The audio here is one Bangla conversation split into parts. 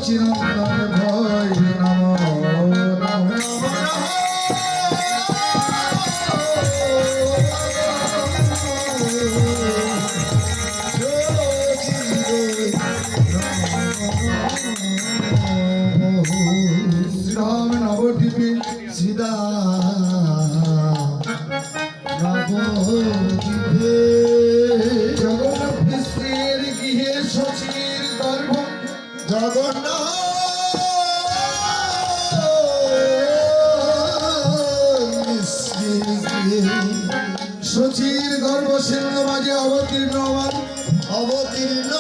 চিরন্তন ভয় নমো নমো শ্রীরাম নবদ্বীপে সীতা নবদ্বীপে জগন্নাথ মিশ্রের গৃহে শচীর গর্ভ জগন্নাথ শচীর গর্ভ সিংহ মাঝে অবতীর্ণ অবতীর্ণ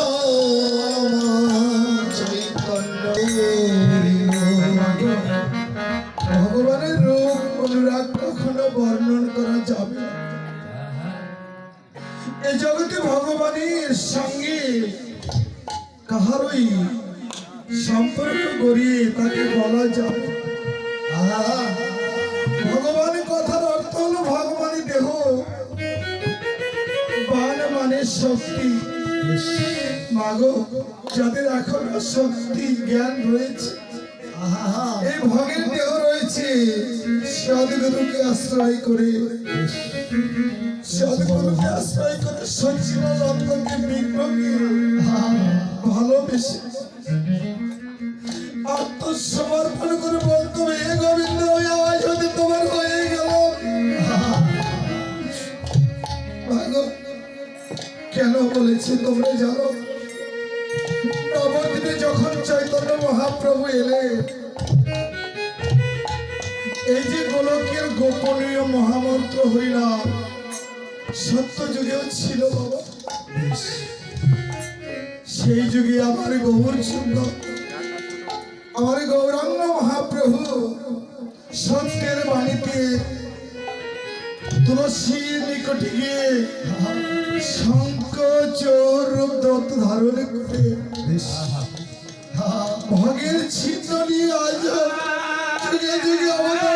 ভগবানের রূপ অনুরাগ কখনো বর্ণন করা যাবে না। এই জগতে ভগবানের সঙ্গে কাহারই সম্পর্ক গড়িয়ে তাকে বলা যায়। ভগবান কথার অর্থ হলো ভগবানের দেহ, বান মানে শক্তি। মাগো, যাদের এখন শক্তি জ্ঞান রয়েছে, এই ভগের দেহ রয়েছে, সদ্গুরুকে আশ্রয় করে সচিবানন্দকে বিগ্রহকে ভালোবেসে আত্মসমর্পণ করে বলতো, হে গোবিন্দ, ওই আওয়াজ হতে তোমার হয়ে গেল। কেন বলেছে তোমরা জানো? নবদ্বীপে যখন চৈতন্য মহাপ্রভু এলে, এই যে গোলকের গোপনীয় মহামন্ত্র হরিনাম সত্য যুগেও ছিল বাবা। সেই যুগে আমার গৌর সুন্দর, আমার গৌরাঙ্গ মহাপ্রভু সত্যের বাণীতে তুলসীর নিকটে গিয়ে শঙ্খ চোর রূপ দত্ত ধারণ করে ভগের ছিন্ন নিয়ে আজ যুগে যুগে অবতার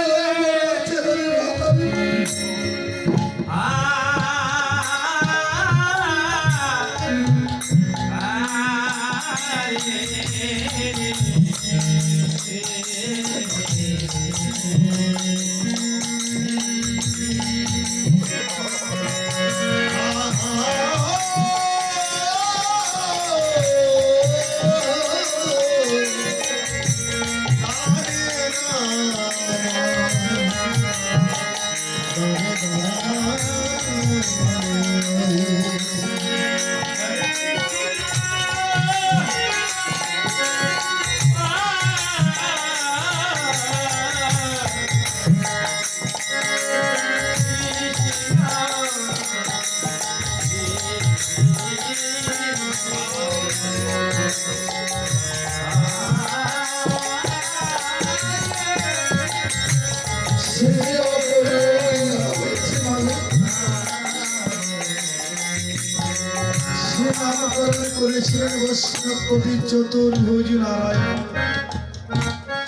করেছিলেন বৈষ্ণব কবি চতুর্ভুজ নারায়ণ।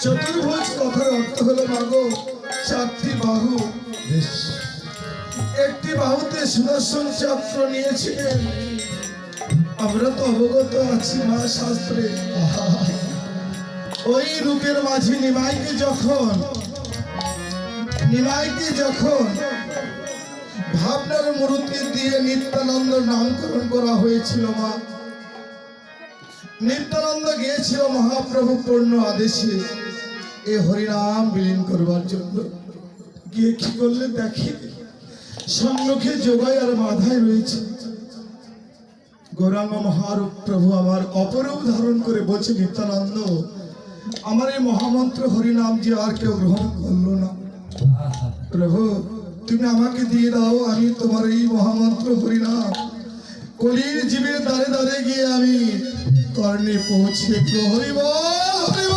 চতুর্ভুজ কথার অর্থ হলো মাগো চারটি বাহু। একটি বাহুতে সুদর্শন চক্র নিয়েছিলেন। আমরা তো অবগত আছি মা শাস্ত্রে। ওই রূপের মাঝে নিমাইকে যখন ভাবনার মূর্তি দিয়ে নিত্যানন্দ নামকরণ করা হয়েছিল, মা নিত্যানন্দ গিয়েছিল মহাপ্রভু পূর্ণ আদেশে এ হরিনাম বিলীন করবার জন্য। গিয়ে কি করলে দেখি সম্মুখে যোগাই আর মাথায় রয়েছে গৌরাঙ্গ মহারূপ প্রভু আমার অপরূপ ধারণ করে বলছে, নিত্যানন্দ আমার এই মহামন্ত্র হরিনাম যে আর কেউ গ্রহণ করলো না, প্রভু তুমি আমাকে দিয়ে দাও, আমি তোমার এই মহামন্ত্র হরিনাম কলির জীবের দ্বারে দ্বারে গিয়ে আমি কর্ণে পৌঁছে হরিব হরিব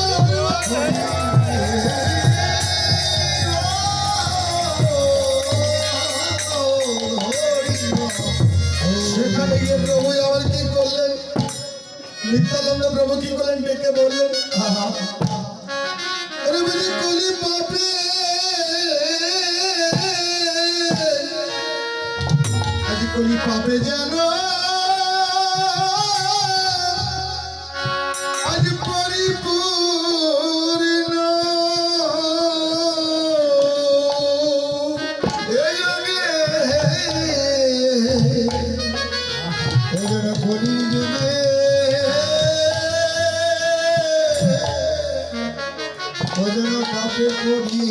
সেখানে গিয়ে প্রভু আমার কি করলেন, নিত্যানন্দ প্রভু কি করলেন, ডেকে বললেন আরে বলি কলি পাপে আজ কলি পাপে জানো আজ পরিপূর্ণ এই যুগে কলি যুগে ভজন পাপে করি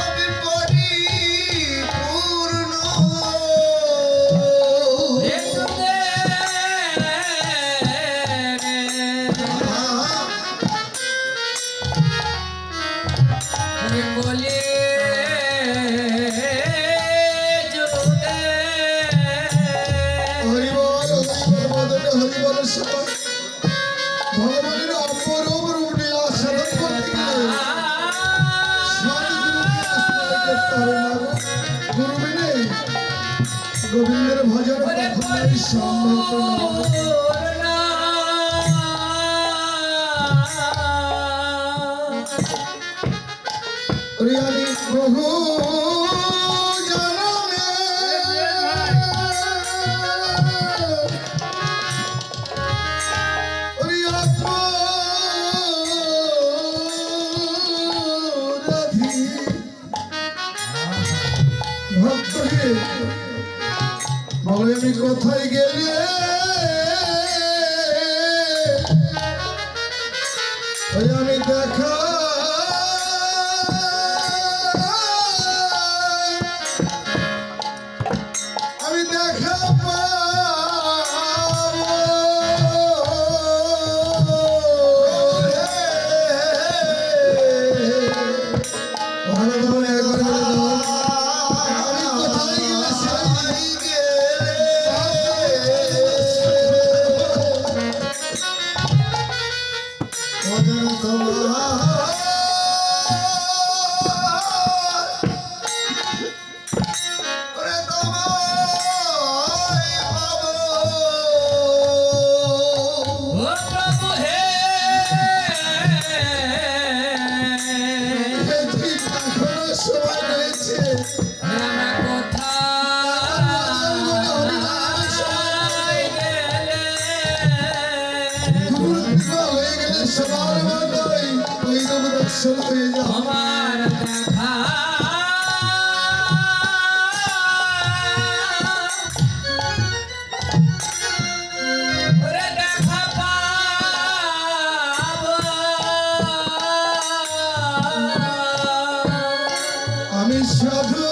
আমি পরিপূর্ণ বলে হরিবলের সময় ভগবানের অপরূপ রূপ লীলা সাধন করতে গেলে গুরু বিনে গোবিন্দের ভজন কখনোই সম্ভব না। রিয়ালি বহু বলে আমি কোথায় গেলে আমি দেখা আমি দেখা আমার দেখা দেখা পাবো আমি সাধু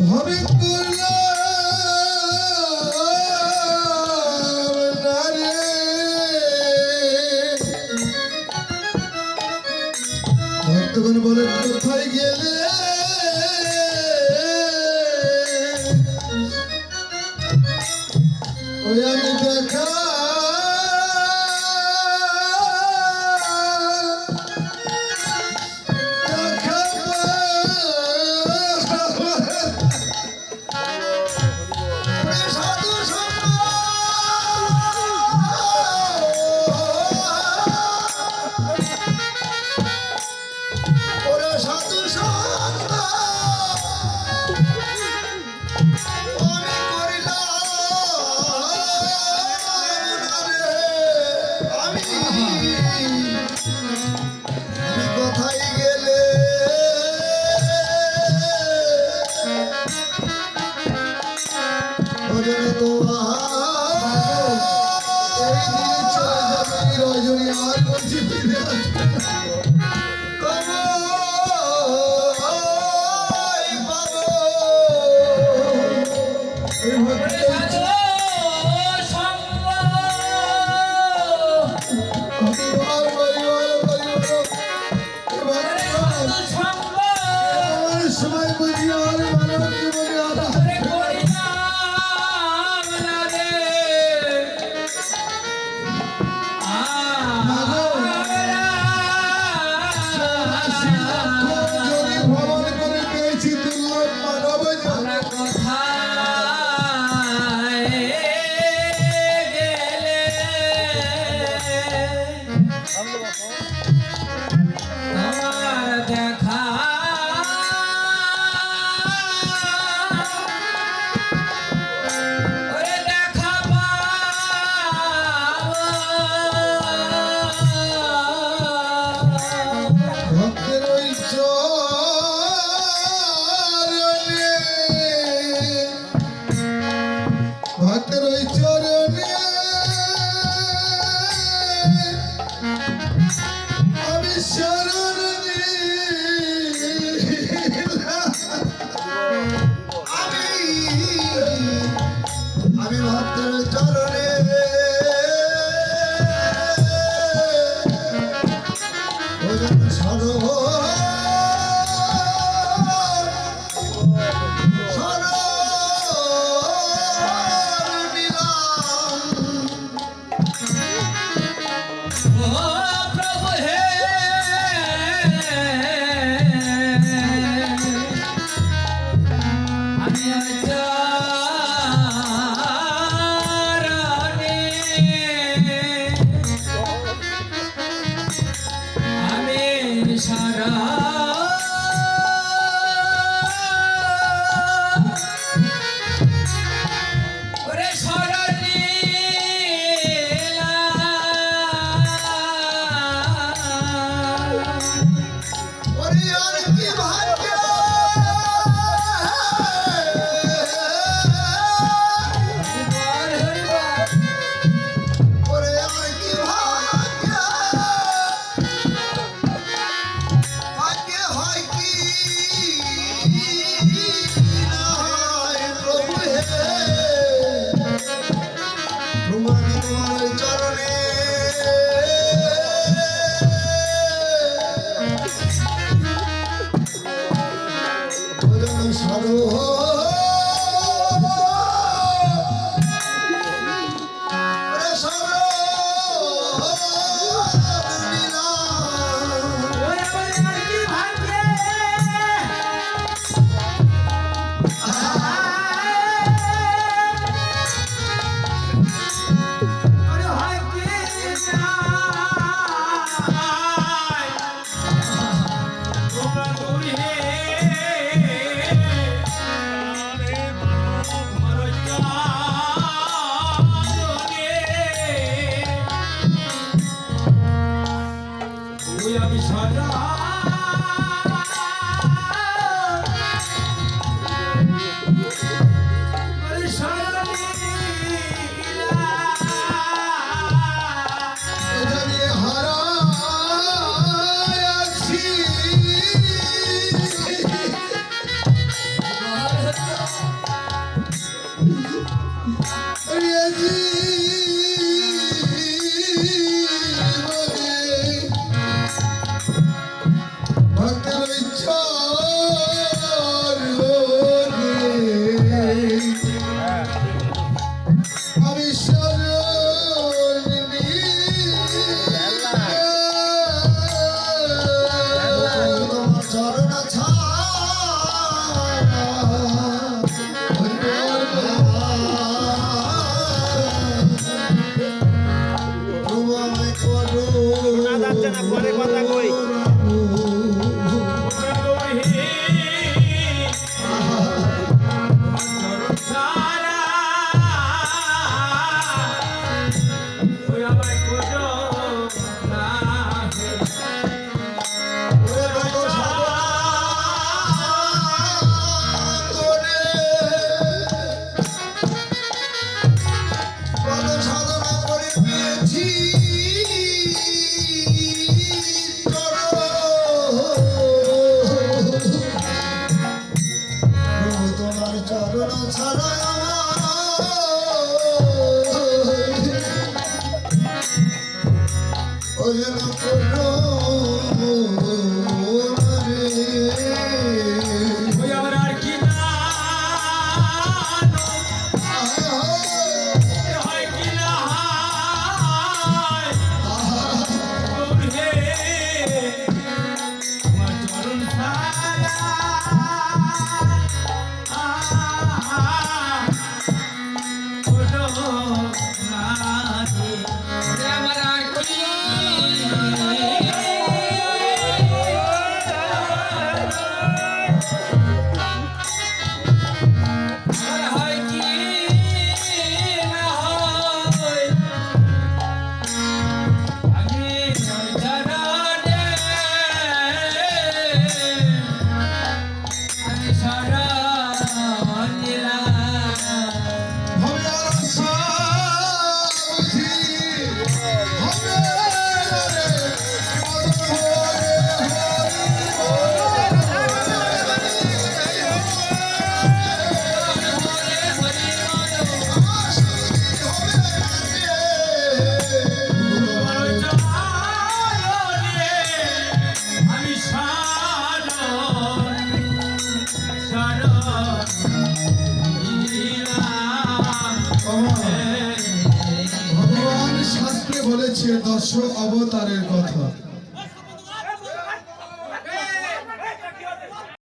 ভাবে ভক্তগণ বলে কোথায় গেলে ওই আমি দেখা সাধু পেয়েছি ফিরে আসবে না। এই ভক্তের হরিবল, হরিবল, হরিবল। এবার আমার সময় বুঝিয়ে আর মানব জীবনে আধার যদি ভ্রমণ করে পেয়েছি দুর্লভ মানব জীবন। দেখা ওরে দেখা ভক্তের ওই চরণে, ভক্তের ওই চরণে আমি শরণ আমি ভক্তের চরণে প্রভু হে আমি চরণে আমি সারা ওরে সরণী আমি সারা পরে কথা কই সাধনা করে পেয়েছি ওই আমার আর কি জানো হয় কি না হয় হে তোমার চরণ ছাড়া হলো না রে। ওরে আমার আর কি আর হয় কি না হয় আমি জানা রে আমি সারা নিলাম হবে আর আশা বুঝি হবে রে আমি ভগবান শাস্ত্রে বলেছে 10 অবতারের কথা।